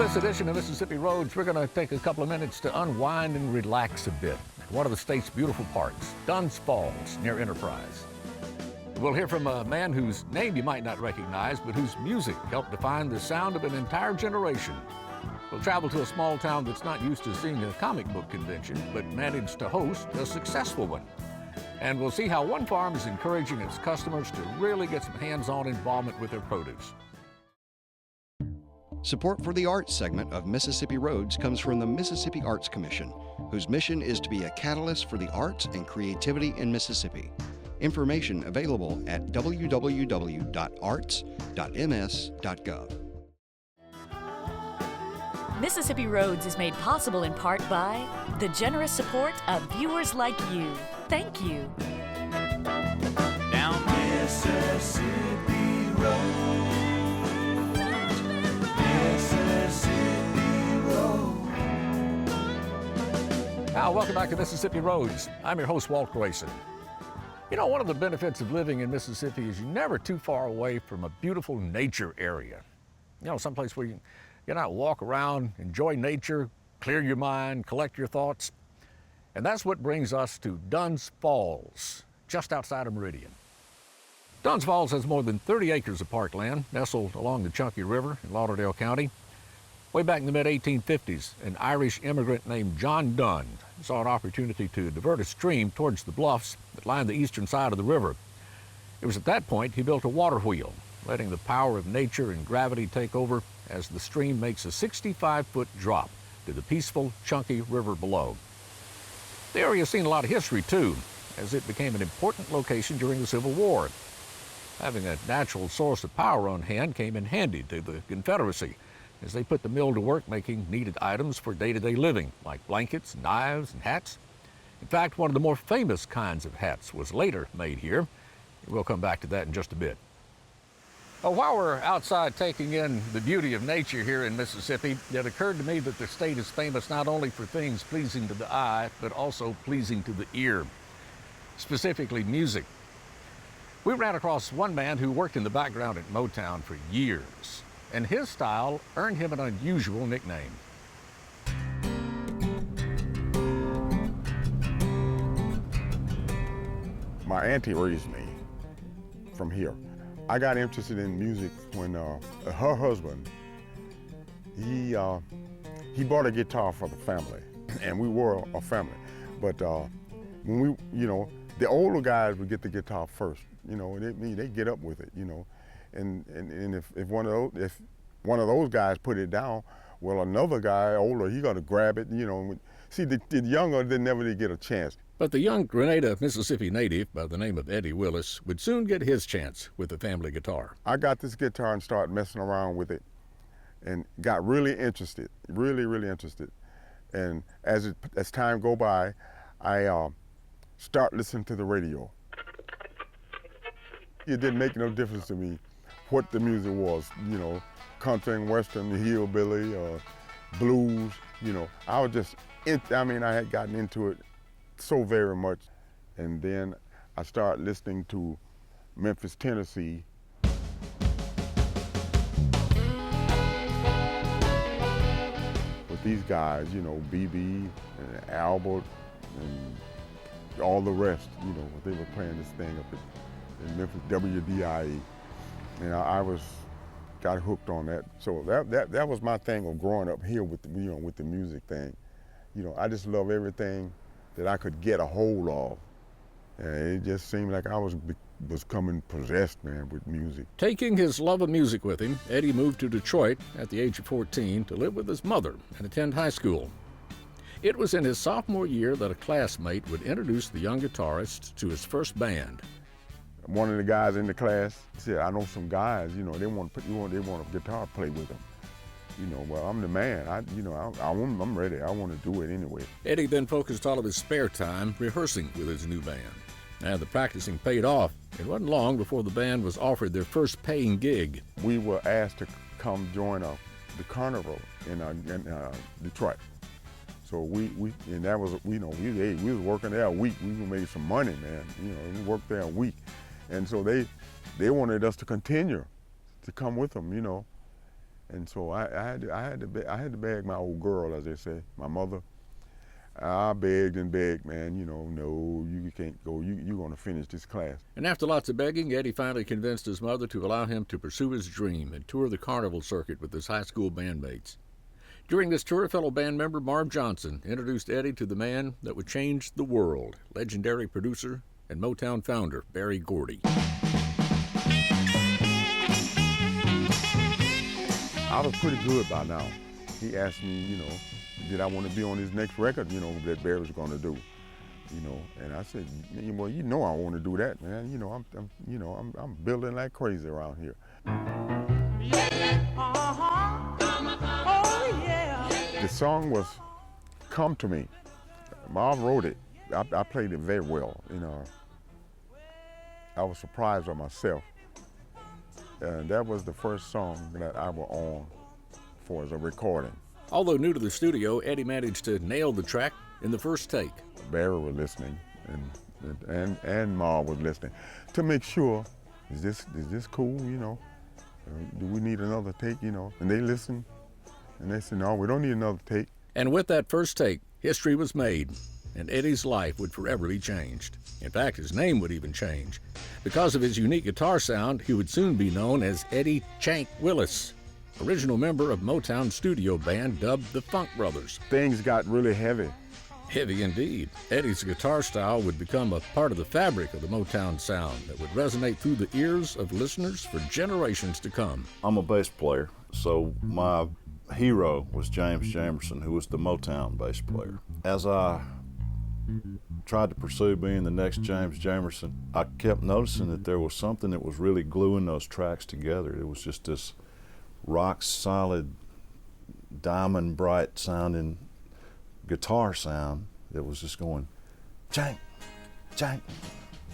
this edition of Mississippi Roads, we're going to take a couple of minutes to unwind and relax a bit at one of the state's beautiful parks, Dunn's Falls, near Enterprise. We'll hear from a man whose name you might not recognize, but whose music helped define the sound of an entire generation. We'll travel to a small town that's not used to seeing a comic book convention, but managed to host a successful one. And we'll see how one farm is encouraging its customers to really get some hands-on involvement with their produce. Support for the arts segment of Mississippi Roads comes from the Mississippi Arts Commission, whose mission is to be a catalyst for the arts and creativity in Mississippi. Information available at www.arts.ms.gov. Mississippi Roads is made possible in part by the generous support of viewers like you. Thank you. Down Mississippi Road. Now, welcome back to Mississippi Roads. I'm your host, Walt Grayson. You know, one of the benefits of living in Mississippi is you're never too far away from a beautiful nature area. You know, someplace where you can get out, walk around, enjoy nature, clear your mind, collect your thoughts. And that's what brings us to Dunn's Falls, just outside of Meridian. Dunn's Falls has more than 30 acres of parkland nestled along the Chunky River in Lauderdale County. Way back in the mid-1850s, an Irish immigrant named John Dunn saw an opportunity to divert a stream towards the bluffs that line the eastern side of the river. It was at that point he built a water wheel, letting the power of nature and gravity take over as the stream makes a 65-foot drop to the peaceful Chunky River below. The area has seen a lot of history, too, as it became an important location during the Civil War. Having a natural source of power on hand came in handy to the Confederacy, as they put the mill to work making needed items for day-to-day living, like blankets, knives, and hats. In fact, one of the more famous kinds of hats was later made here. We'll come back to that in just a bit. Well, while we're outside taking in the beauty of nature here in Mississippi, it occurred to me that the state is famous not only for things pleasing to the eye, but also pleasing to the ear, specifically music. We ran across one man who worked in the background at Motown for years, and his style earned him an unusual nickname. My auntie raised me from here. I got interested in music when her husband, he bought a guitar for the family, and we were a family. But when we, the older guys would get the guitar first, and they get up with it, and if one of those guys put it down, well, another guy older, he got to grab it, See, the younger didn't never get a chance. But the young Grenada, Mississippi native by the name of Eddie Willis would soon get his chance with the family guitar. I got this guitar and started messing around with it and got really interested, really interested. And as time go by, I start listening to the radio. It didn't make no difference to me what the music was, country and western, hillbilly, blues, I was just, I had gotten into it so very much. And then I started listening to Memphis, Tennessee. With these guys, BB and Albert and all the rest, they were playing this thing up in Memphis, WDIE. And I got hooked on that. So that was my thing of growing up here with with the music thing. I just love everything that I could get a hold of. And it just seemed like I was becoming possessed, man, with music. Taking his love of music with him, Eddie moved to Detroit at the age of 14 to live with his mother and attend high school. It was in his sophomore year that a classmate would introduce the young guitarist to his first band. One of the guys in the class said, I know some guys, they want a guitar to play with them. Well, I'm the man. I'm ready. I want to do it anyway. Eddie then focused all of his spare time rehearsing with his new band. And the practicing paid off. It wasn't long before the band was offered their first paying gig. We were asked to come join the carnival in Detroit. So we was working there a week. We made some money, man. We worked there a week. And so they wanted us to continue to come with them, And so I had to beg my old girl, as they say, my mother. I begged and begged, man, you know, no, you can't go, you're going to finish this class. And after lots of begging, Eddie finally convinced his mother to allow him to pursue his dream and tour the carnival circuit with his high school bandmates. During this tour, fellow band member Marv Johnson introduced Eddie to the man that would change the world, legendary producer and Motown founder Berry Gordy. I was pretty good by now. He asked me, you know, did I want to be on his next record, you know, that Berry was going to do, you know, and I said, well, you know, I want to do that, man. You know, I'm building like crazy around here. The song was "Come to Me." Marv wrote it. I played it very well. You know, I was surprised by myself. And that was the first song that I was on for as a recording. Although new to the studio, Eddie managed to nail the track in the first take. Berry was listening, and Marv was listening to make sure, is this cool, you know? Do we need another take, you know? And they listened, and they said, no, we don't need another take. And with that first take, history was made, and Eddie's life would forever be changed. In fact, his name would even change. Because of his unique guitar sound, he would soon be known as Eddie "Chank" Willis, original member of Motown studio band dubbed the Funk Brothers. Things got really heavy. Heavy indeed. Eddie's guitar style would become a part of the fabric of the Motown sound that would resonate through the ears of listeners for generations to come. I'm a bass player, so my hero was James Jamerson, who was the Motown bass player. As I tried to pursue being the next James Jamerson, I kept noticing that there was something that was really gluing those tracks together. It was just this rock solid, diamond bright sounding guitar sound that was just going jank, jank,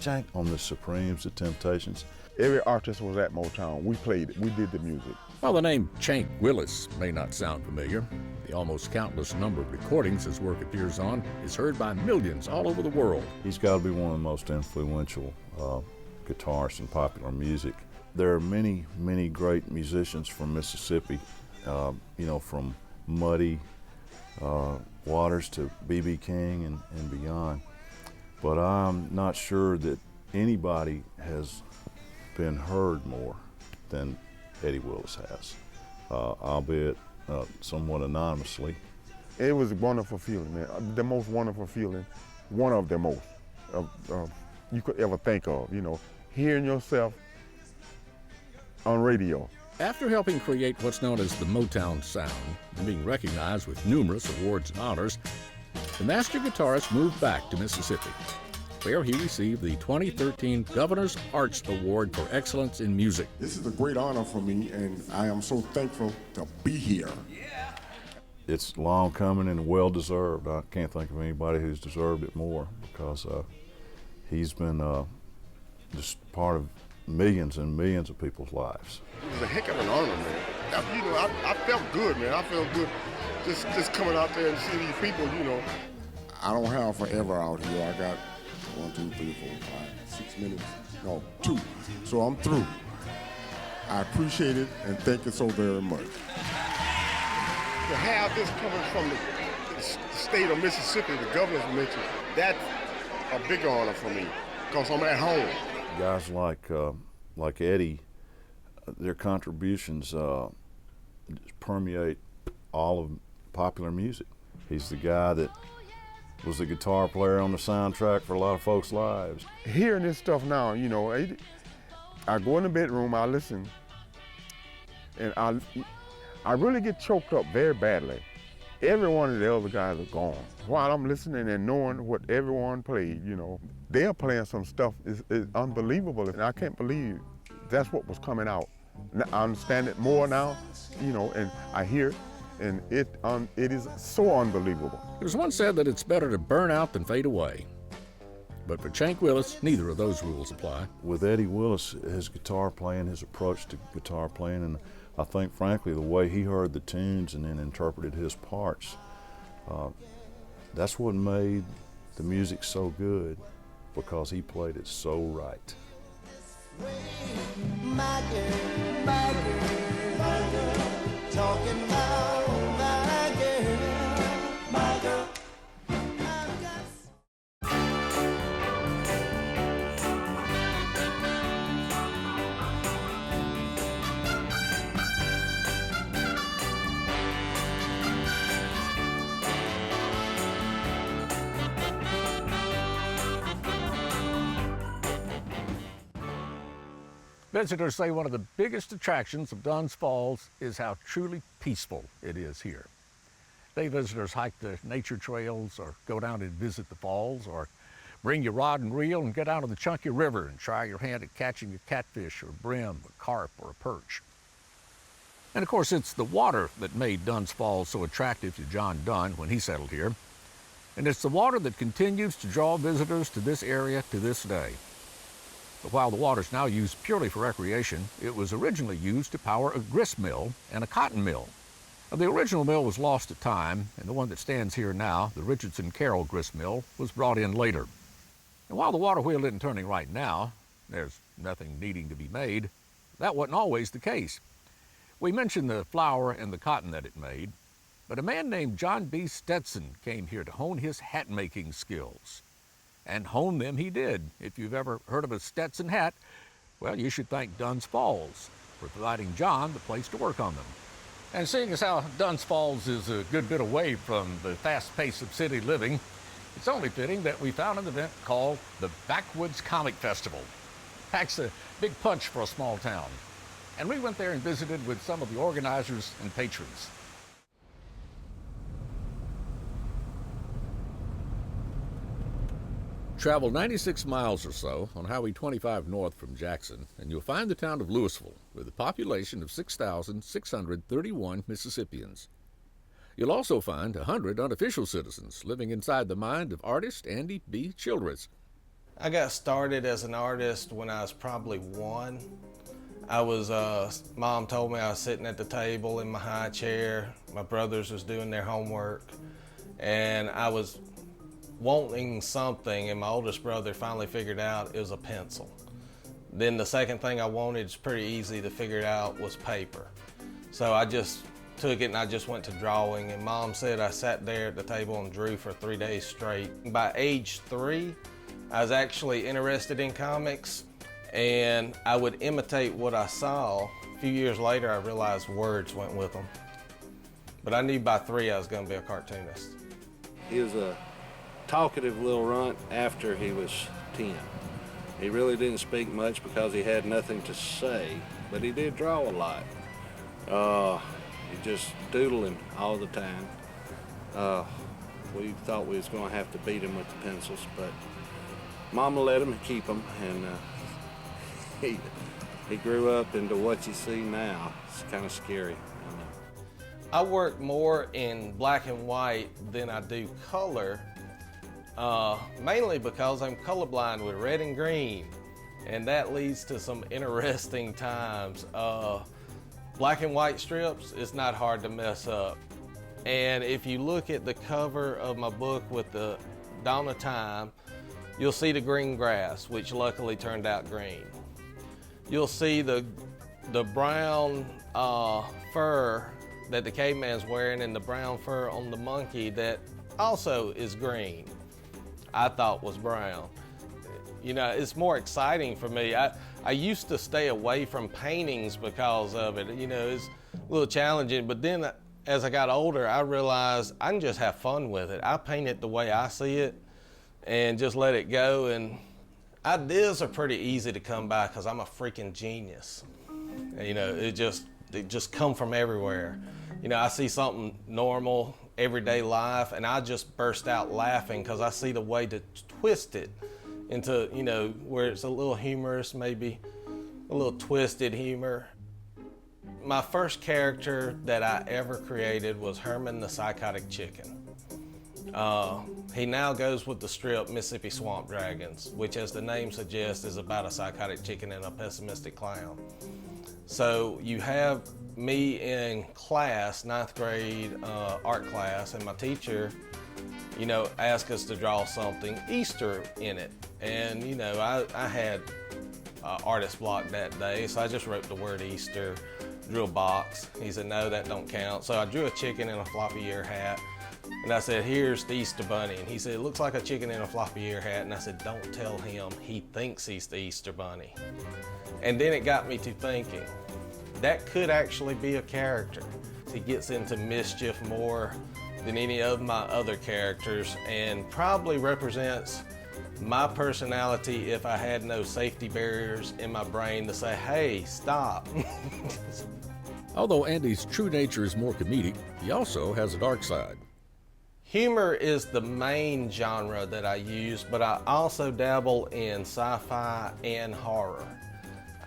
jank on the Supremes, the Temptations. Every artist was at Motown. We played it, we did the music. While the name Chank Willis may not sound familiar, the almost countless number of recordings his work appears on is heard by millions all over the world. He's got to be one of the most influential guitarists in popular music. There are many, many great musicians from Mississippi, you know, from Muddy Waters to B.B. King and beyond. But I'm not sure that anybody has been heard more than Eddie Willis has, albeit somewhat anonymously. It was a wonderful feeling, man. The most wonderful feeling, one of the most you could ever think of, you know, hearing yourself on radio. After helping create what's known as the Motown sound and being recognized with numerous awards and honors, the master guitarist moved back to Mississippi, where he received the 2013 Governor's Arts Award for Excellence in Music. This is a great honor for me, and I am so thankful to be here. It's long coming and well-deserved. I can't think of anybody who's deserved it more, because he's been just part of millions and millions of people's lives. It was a heck of an honor, man. You know, I felt good, man. I felt good just coming out there and seeing these people, you know. I don't have forever out here. I got 1, 2, 3, 4, 5, 6 minutes. No, 2. So I'm through. I appreciate it and thank you so very much. To have this coming from the state of Mississippi, the governor's mentioned, that's a big honor for me because I'm at home. Guys like Eddie, their contributions permeate all of popular music. He's the guy that was the guitar player on the soundtrack for a lot of folks' lives. Hearing this stuff now, you know, I go in the bedroom, I listen, and I really get choked up very badly. Every one of the other guys are gone. While I'm listening and knowing what everyone played, you know, they're playing some stuff is unbelievable, and I can't believe that's what was coming out. I understand it more now, you know, and I hear it, and it is so unbelievable. It was once said that it's better to burn out than fade away. But for Chank Willis, neither of those rules apply. With Eddie Willis, his guitar playing, his approach to guitar playing, and I think, frankly, the way he heard the tunes and then interpreted his parts, that's what made the music so good, because he played it so right. My girl, my girl, my girl. talking about my girl, my girl. I've got Visitors say one of the biggest attractions of Dunn's Falls is how truly peaceful it is here. They visitors hike the nature trails or go down and visit the falls or bring your rod and reel and get out on the chunky river and try your hand at catching a catfish or brim, a carp, or a perch. And of course, it's the water that made Dunn's Falls so attractive to John Dunn when he settled here. And it's the water that continues to draw visitors to this area to this day. But while the water is now used purely for recreation, it was originally used to power a grist mill and a cotton mill. Now, the original mill was lost to time, and the one that stands here now, the Richardson Carroll grist mill, was brought in later. And while the water wheel isn't turning right now, there's nothing needing to be made, that wasn't always the case. We mentioned the flour and the cotton that it made, but a man named John B. Stetson came here to hone his hat-making skills. And hone them he did. If you've ever heard of a Stetson hat, well, you should thank Dunn's Falls for providing John the place to work on them. And seeing as how Dunn's Falls is a good bit away from the fast pace of city living, it's only fitting that we found an event called the Backwoods Comic Festival. Packs a big punch for a small town. And we went there and visited with some of the organizers and patrons. Travel 96 miles or so on Highway 25 north from Jackson, and you'll find the town of Louisville with a population of 6,631 Mississippians. You'll also find 100 unofficial citizens living inside the mind of artist Andy B. Childress. I got started as an artist when I was probably 1. Mom told me I was sitting at the table in my high chair. My brothers was doing their homework, and I was wanting something, and my oldest brother finally figured out it was a pencil. Then the second thing I wanted, is pretty easy to figure out, was paper. So I just took it and I just went to drawing, and Mom said I sat there at the table and drew for 3 days straight. By age 3, I was actually interested in comics, and I would imitate what I saw. A few years later, I realized words went with them. But I knew by 3 I was going to be a cartoonist. He was a talkative little runt after he was 10. He really didn't speak much because he had nothing to say, but he did draw a lot. He just doodling all the time. We thought we was going to have to beat him with the pencils, but Mama let him keep them, and he grew up into what you see now. It's kind of scary. I work more in black and white than I do color. Mainly because I'm colorblind with red and green, and that leads to some interesting times. Black and white strips is not hard to mess up. And if you look at the cover of my book with the Dawn of Time, you'll see the green grass, which luckily turned out green. You'll see the brown fur that the caveman's wearing and the brown fur on the monkey that also is green. I thought was brown. You know, it's more exciting for me. I used to stay away from paintings because of it. You know, it's a little challenging, but then as I got older, I realized I can just have fun with it. I paint it the way I see it and just let it go. And ideas are pretty easy to come by because I'm a freaking genius. You know, it just come from everywhere. You know, I see something normal, everyday life, and I just burst out laughing because I see the way to twist it into, you know, where it's a little humorous, maybe a little twisted humor. My first character that I ever created was Herman the Psychotic Chicken. He now goes with the strip Mississippi Swamp Dragons, which, as the name suggests, is about a psychotic chicken and a pessimistic clown. So you have me in class, 9th grade art class, and my teacher, you know, asked us to draw something Easter in it. And, you know, I had artist block that day, so I just wrote the word Easter drew a box. He said, no, that don't count. So I drew a chicken in a floppy ear hat. And I said, here's the Easter Bunny. And he said, it looks like a chicken in a floppy ear hat. And I said, don't tell him, he thinks he's the Easter Bunny. And then it got me to thinking, that could actually be a character. He gets into mischief more than any of my other characters and probably represents my personality if I had no safety barriers in my brain to say, hey, stop. Although Andy's true nature is more comedic, he also has a dark side. Humor is the main genre that I use, but I also dabble in sci-fi and horror.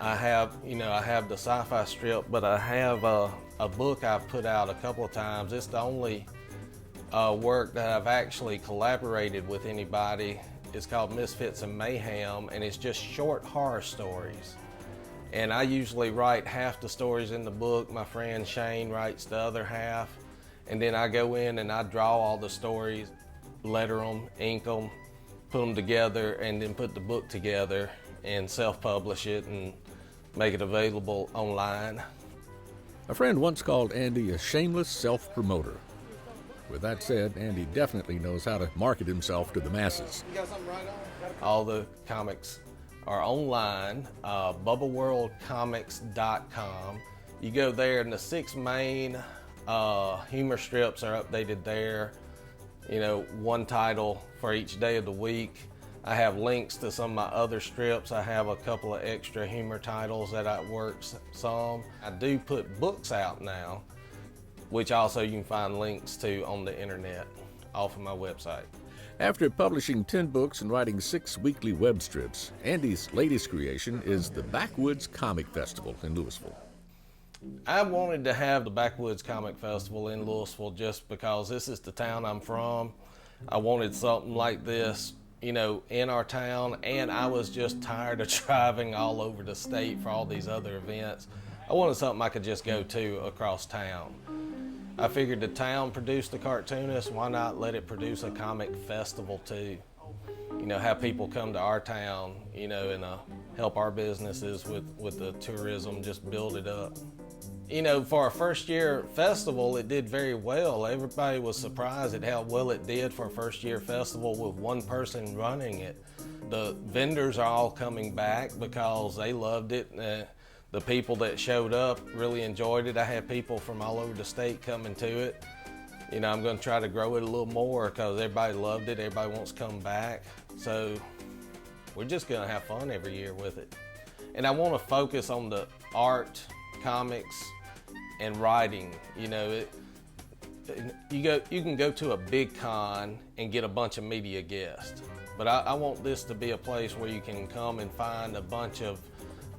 I have the sci-fi strip, but I have a book I've put out a couple of times. It's the only work that I've actually collaborated with anybody. It's called Misfits and Mayhem, and it's just short horror stories. And I usually write half the stories in the book. My friend Shane writes the other half. And then I go in and I draw all the stories, letter them, ink them, put them together, and then put the book together and self-publish it and make it available online. A friend once called Andy a shameless self-promoter. With that said, Andy definitely knows how to market himself to the masses. You got something right on? All the comics are online, BubbaWorldComics.com. You go there and the 6 main humor strips are updated there. You know, one title for each day of the week. I have links to some of my other strips. I have a couple of extra humor titles that I work some. I do put books out now, which also you can find links to on the internet off of my website. After publishing 10 books and writing 6 weekly web strips, Andy's latest creation is the Backwoods Comic Festival in Louisville. I wanted to have the Backwoods Comic Festival in Louisville just because this is the town I'm from. I wanted something like this, you know, in our town, and I was just tired of driving all over the state for all these other events. I wanted something I could just go to across town. I figured the town produced a cartoonist, why not let it produce a comic festival too? You know, have people come to our town, you know, and help our businesses with the tourism, just build it up. You know, for our first year festival, it did very well. Everybody was surprised at how well it did for a first year festival with one person running it. The vendors are all coming back because they loved it. The people that showed up really enjoyed it. I had people from all over the state coming to it. You know, I'm going to try to grow it a little more because everybody loved it. Everybody wants to come back. So we're just going to have fun every year with it. And I want to focus on the art, comics, and writing. You know, you can go to a big con and get a bunch of media guests. But I want this to be a place where you can come and find a bunch of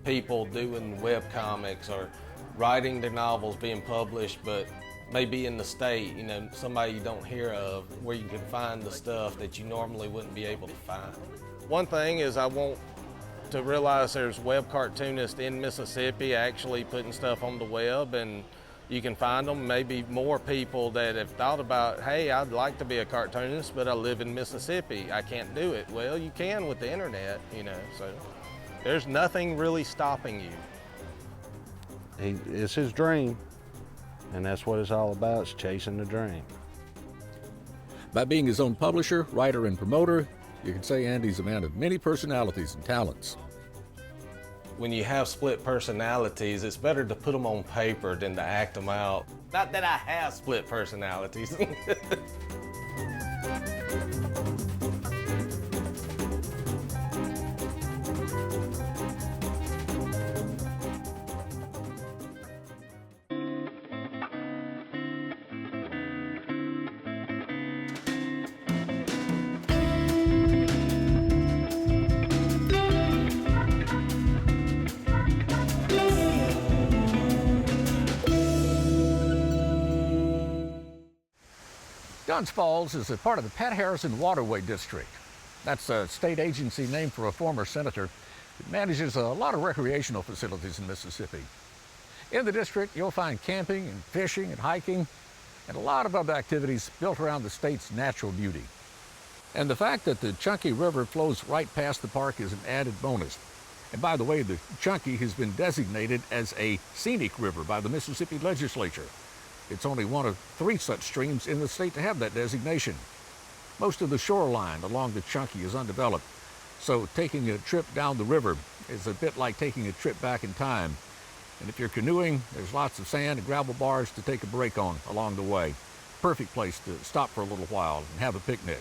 people doing web comics or writing their novels being published, but maybe in the state, you know, somebody you don't hear of, where you can find the stuff that you normally wouldn't be able to find. One thing is I want to realize there's web cartoonists in Mississippi actually putting stuff on the web, and you can find them. Maybe more people that have thought about, hey, I'd like to be a cartoonist, but I live in Mississippi. I can't do it. Well, you can with the internet, you know, so there's nothing really stopping you. It's his dream, and that's what it's all about, is chasing the dream. By being his own publisher, writer, and promoter, you can say Andy's a man of many personalities and talents. When you have split personalities, it's better to put them on paper than to act them out. Not that I have split personalities. Dunn's Falls is a part of the Pat Harrison Waterway District. That's a state agency named for a former senator that manages a lot of recreational facilities in Mississippi. In the district, you'll find camping and fishing and hiking and a lot of other activities built around the state's natural beauty. And the fact that the Chunky River flows right past the park is an added bonus. And by the way, the Chunky has been designated as a scenic river by the Mississippi legislature. It's only one of 3 such streams in the state to have that designation. Most of the shoreline along the Chunky is undeveloped, so taking a trip down the river is a bit like taking a trip back in time. And if you're canoeing, there's lots of sand and gravel bars to take a break on along the way. Perfect place to stop for a little while and have a picnic.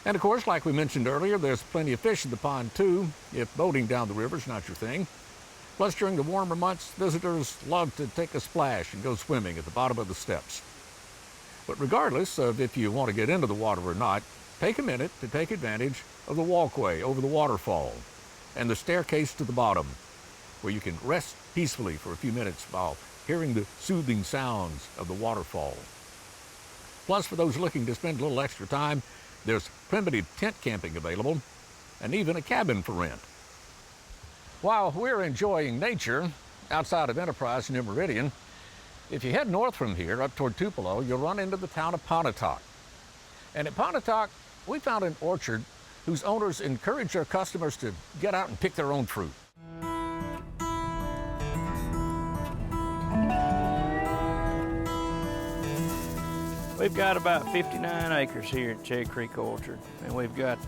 And of course, like we mentioned earlier, there's plenty of fish in the pond too, if boating down the river's not your thing. Plus, during the warmer months, visitors love to take a splash and go swimming at the bottom of the steps. But regardless of if you want to get into the water or not, take a minute to take advantage of the walkway over the waterfall and the staircase to the bottom, where you can rest peacefully for a few minutes while hearing the soothing sounds of the waterfall. Plus, for those looking to spend a little extra time, there's primitive tent camping available and even a cabin for rent. While we're enjoying nature outside of Enterprise near Meridian, if you head north from here up toward Tupelo, you'll run into the town of Pontotoc. And at Pontotoc, we found an orchard whose owners encourage their customers to get out and pick their own fruit. We've got about 59 acres here at Cherry Creek Orchard, and we've got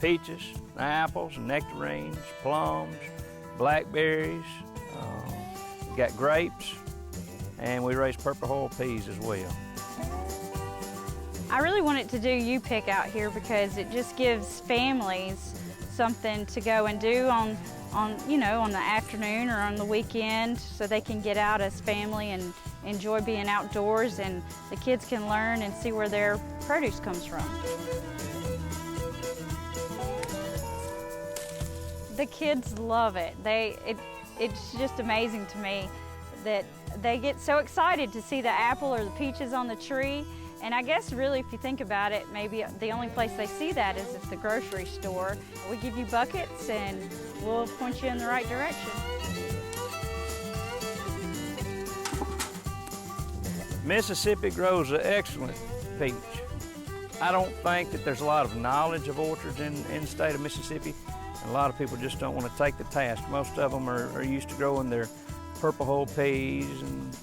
peaches, apples, nectarines, plums, blackberries, we've got grapes, and we raise purple hull peas as well. I really wanted to do U-Pick out here because it just gives families something to go and do on the afternoon or on the weekend, so they can get out as family and enjoy being outdoors, and the kids can learn and see where their produce comes from. The kids love it. It's just amazing to me that they get so excited to see the apple or the peaches on the tree. And I guess really, if you think about it, maybe the only place they see that is at the grocery store. We give you buckets and we'll point you in the right direction. Mississippi grows an excellent peach. I don't think that there's a lot of knowledge of orchards in the state of Mississippi. And a lot of people just don't want to take the task. Most of them are used to growing their purple hull peas and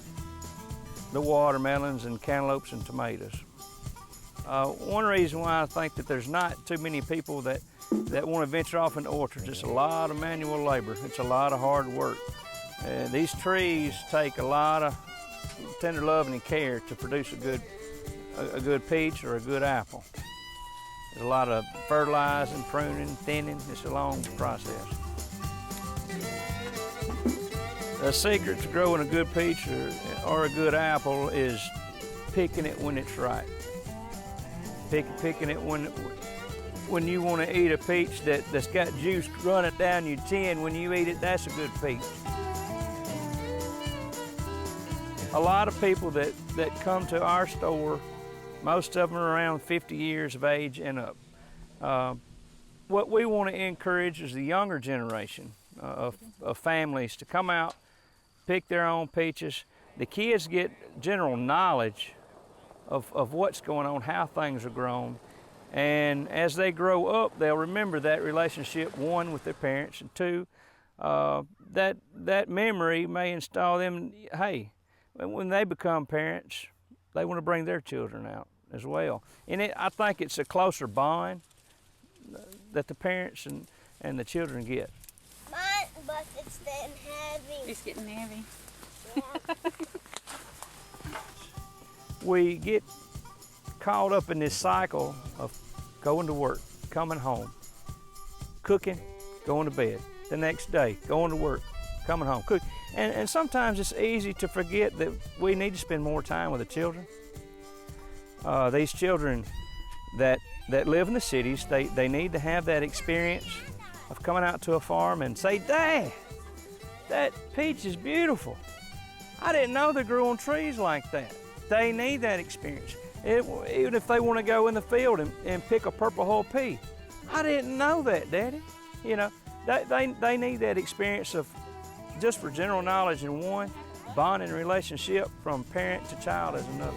the watermelons and cantaloupes and tomatoes. One reason why I think that there's not too many people that want to venture off into orchards, it's a lot of manual labor. It's a lot of hard work. These trees take a lot of tender loving and care to produce a good peach or a good apple. There's a lot of fertilizing, pruning, thinning. It's a long process. The secret to growing a good peach or a good apple is picking it when it's right. Picking it when you want to eat a peach that's got juice running down your chin. When you eat it, that's a good peach. A lot of people that come to our store, most of them are around 50 years of age and up. What we want to encourage is the younger generation of families to come out, pick their own peaches. The kids get general knowledge of what's going on, how things are grown. And as they grow up, they'll remember that relationship, one, with their parents, and two, that memory may install them, hey, when they become parents, they want to bring their children out as well. And I think it's a closer bond that the parents and the children get. Mine, but it's getting heavy. It's getting heavy. Yeah. We get caught up in this cycle of going to work, coming home, cooking, going to bed. The next day, going to work, coming home, cooking. And sometimes it's easy to forget that we need to spend more time with the children. These children that live in the cities, they need to have that experience of coming out to a farm and say, Dad, that peach is beautiful. I didn't know they grew on trees like that. They need that experience. Even if they want to go in the field and pick a purple hull pea. I didn't know that, Daddy. You know, they need that experience of just for general knowledge in one, bonding relationship from parent to child as another.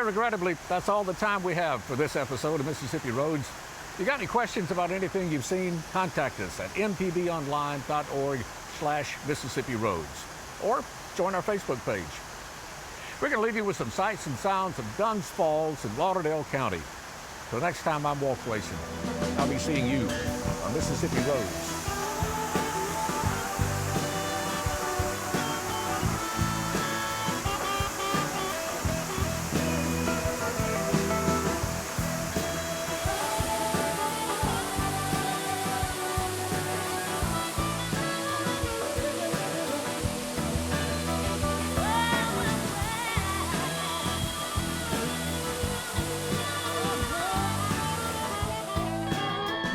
regrettably, that's all the time we have for this episode of Mississippi Roads. If you got any questions about anything you've seen, contact us at mpbonline.org/Mississippi Roads or join our Facebook page. We're going to leave you with some sights and sounds of Dunn's Falls in Lauderdale County. Till next time, I'm Walt Grayson. I'll be seeing you on Mississippi Roads.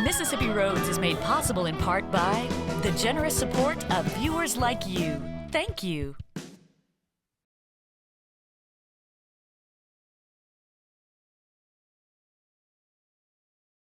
Mississippi Roads is made possible in part by the generous support of viewers like you. Thank you.